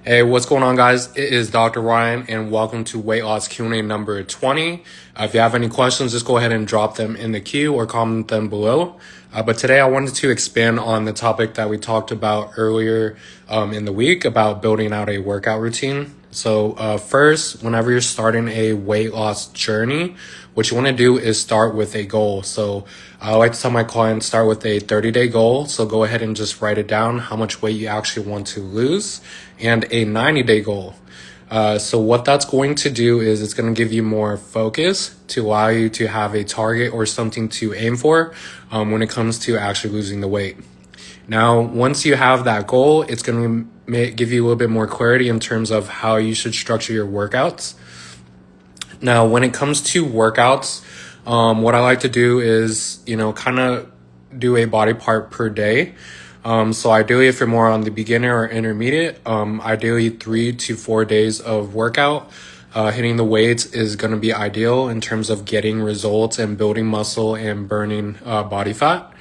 Hey, what's going on, guys? It is Dr. Ryan, and welcome to Weight Loss Q&A number 20. If you have any questions, just go ahead and drop them in the queue or comment them below. But today I wanted to expand on the topic that we talked about earlier in the week about building out a workout routine. So first, whenever you're starting a weight loss journey, what you want to do is start with a goal. So I like to tell my clients start with a 30-day goal. So go ahead and just write it down how much weight you actually want to lose, and a 90-day goal. So what that's going to do is it's going to give you more focus to allow you to have a target or something to aim for when it comes to actually losing the weight. Now, once you have that goal, it's going to give you a little bit more clarity in terms of how you should structure your workouts. Now, when it comes to workouts, what I like to do is, kind of do a body part per day. So ideally, if you're more on the beginner or intermediate, ideally 3 to 4 days of workout. Hitting the weights is going to be ideal in terms of getting results and building muscle and burning body fat.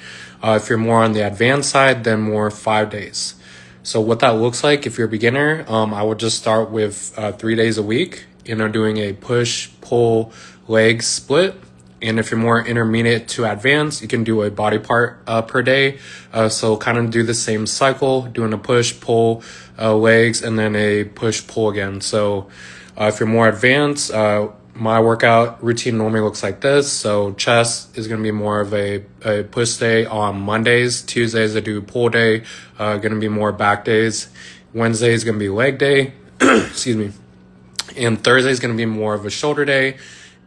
If you're more on the advanced side, then more 5 days. So what that looks like, if you're a beginner, I would just start with 3 days a week, doing a push, pull, leg split. And if you're more intermediate to advanced, you can do a body part per day. So kind of do the same cycle, doing a push, pull, legs, and then a push, pull again. So if you're more advanced, my workout routine normally looks like this. So chest is going to be more of a push day on Mondays. Tuesdays I do pull day, going to be more back days. Wednesday is going to be leg day. Excuse me. And Thursday is going to be more of a shoulder day.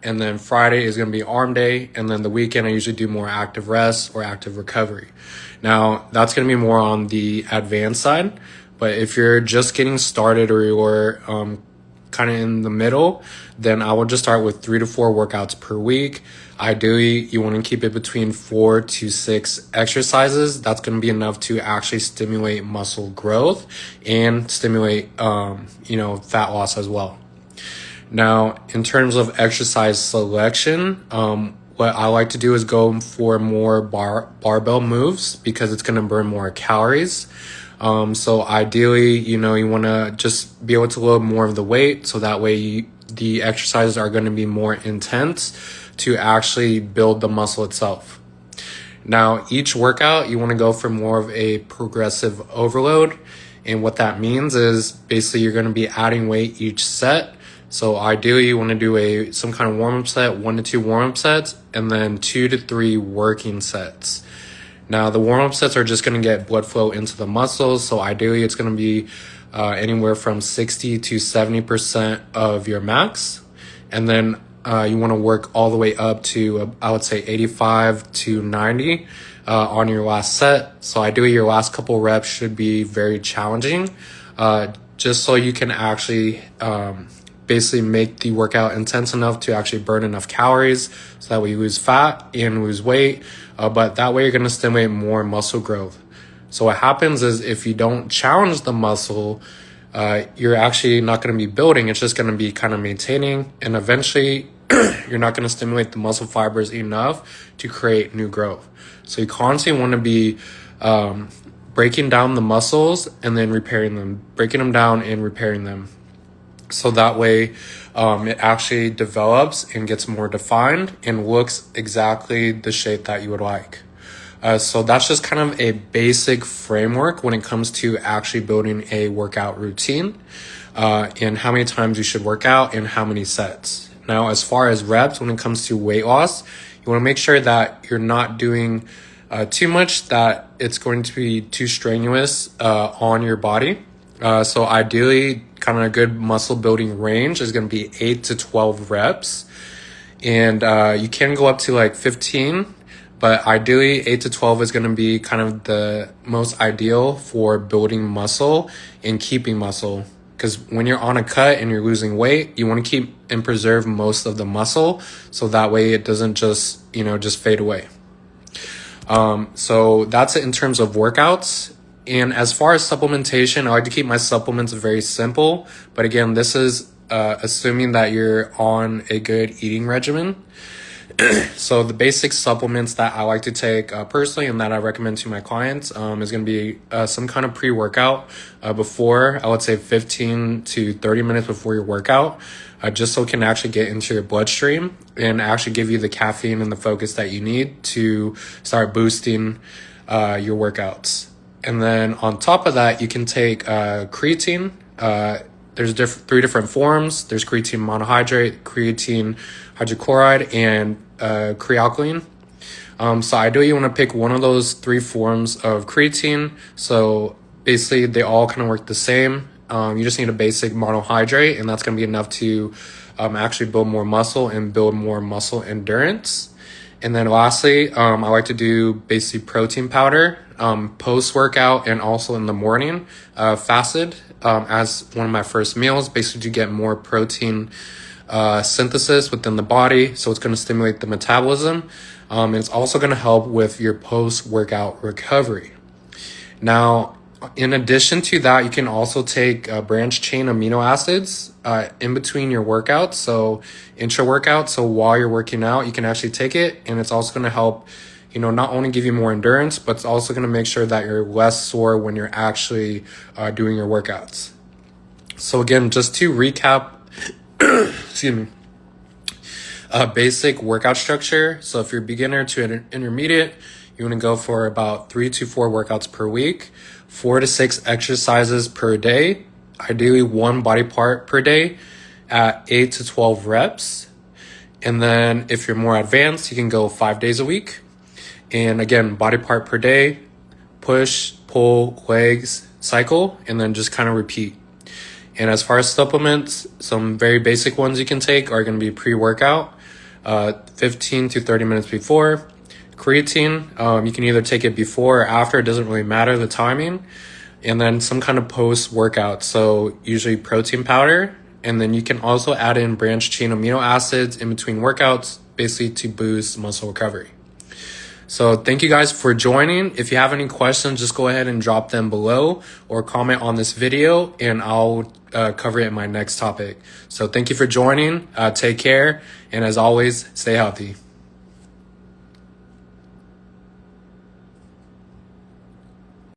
And then Friday is going to be arm day. And then the weekend, I usually do more active rest or active recovery. Now, that's going to be more on the advanced side. But if you're just getting started or you're kind of in the middle, then I would just start with 3 to 4 workouts per week. Ideally, you want to keep it between 4 to 6 exercises. That's going to be enough to actually stimulate muscle growth and stimulate, fat loss as well. Now, in terms of exercise selection, what I like to do is go for more barbell moves because it's going to burn more calories. So ideally, you want to just be able to load more of the weight so that way the exercises are going to be more intense to actually build the muscle itself. Now, each workout, you want to go for more of a progressive overload. And what that means is basically you're going to be adding weight each set. So ideally, you want to do some kind of warm-up set, 1 to 2 warm-up sets, and then 2 to 3 working sets. Now, the warm-up sets are just going to get blood flow into the muscles. So ideally, it's going to be anywhere from 60 to 70% of your max. And then you want to work all the way up to, I would say, 85 to 90 on your last set. So ideally, your last couple reps should be very challenging, just so you can actually basically make the workout intense enough to actually burn enough calories so that way you lose fat and lose weight. But that way you're going to stimulate more muscle growth. So what happens is if you don't challenge the muscle, you're actually not going to be building. It's just going to be kind of maintaining. And eventually you're not going to stimulate the muscle fibers enough to create new growth. So you constantly want to be breaking down the muscles and then repairing them, breaking them down and repairing them. So that way it actually develops and gets more defined and looks exactly the shape that you would like. So that's just kind of a basic framework when it comes to actually building a workout routine and how many times you should work out and how many sets. Now, as far as reps, when it comes to weight loss, you want to make sure that you're not doing too much that it's going to be too strenuous on your body. So ideally, kind of a good muscle building range is going to be 8 to 12 reps. And you can go up to like 15, but ideally 8 to 12 is going to be kind of the most ideal for building muscle and keeping muscle. Because when you're on a cut and you're losing weight, you want to keep and preserve most of the muscle so that way it doesn't just fade away. So that's it in terms of workouts. And as far as supplementation, I like to keep my supplements very simple. But again, this is assuming that you're on a good eating regimen. So the basic supplements that I like to take personally and that I recommend to my clients is going to be some kind of pre-workout before, I would say 15 to 30 minutes before your workout, just so it can actually get into your bloodstream and actually give you the caffeine and the focus that you need to start boosting your workouts. And then on top of that, you can take creatine. There's three different forms. There's creatine monohydrate, creatine hydrochloride, and crealkaline. So ideally you want to pick one of those three forms of creatine. So basically they all kind of work the same. You just need a basic monohydrate, and that's going to be enough to actually build more muscle and build more muscle endurance. And then lastly, I like to do basically protein powder post-workout and also in the morning, fasted as one of my first meals, basically to get more protein synthesis within the body. So it's going to stimulate the metabolism. And it's also going to help with your post-workout recovery. Now, in addition to that, you can also take branched chain amino acids in between your workouts. So intra-workout, so while you're working out, you can actually take it, and it's also going to help, not only give you more endurance, but it's also going to make sure that you're less sore when you're actually doing your workouts. So again, just to recap, excuse me, basic workout structure. So if you're beginner to an intermediate, you want to go for about 3 to 4 workouts per week, 4 to 6 exercises per day, ideally 1 body part per day at 8 to 12 reps. And then if you're more advanced, you can go 5 days a week. And again, body part per day, push, pull, legs, cycle, and then just kind of repeat. And as far as supplements, some very basic ones you can take are going to be pre-workout, 15 to 30 minutes before. Creatine, you can either take it before or after, it doesn't really matter the timing. And then some kind of post-workout, so usually protein powder. And then you can also add in branched chain amino acids in between workouts, basically to boost muscle recovery. So thank you guys for joining. If you have any questions, just go ahead and drop them below or comment on this video, and I'll cover it in my next topic. So thank you for joining. Take care. And as always, stay healthy.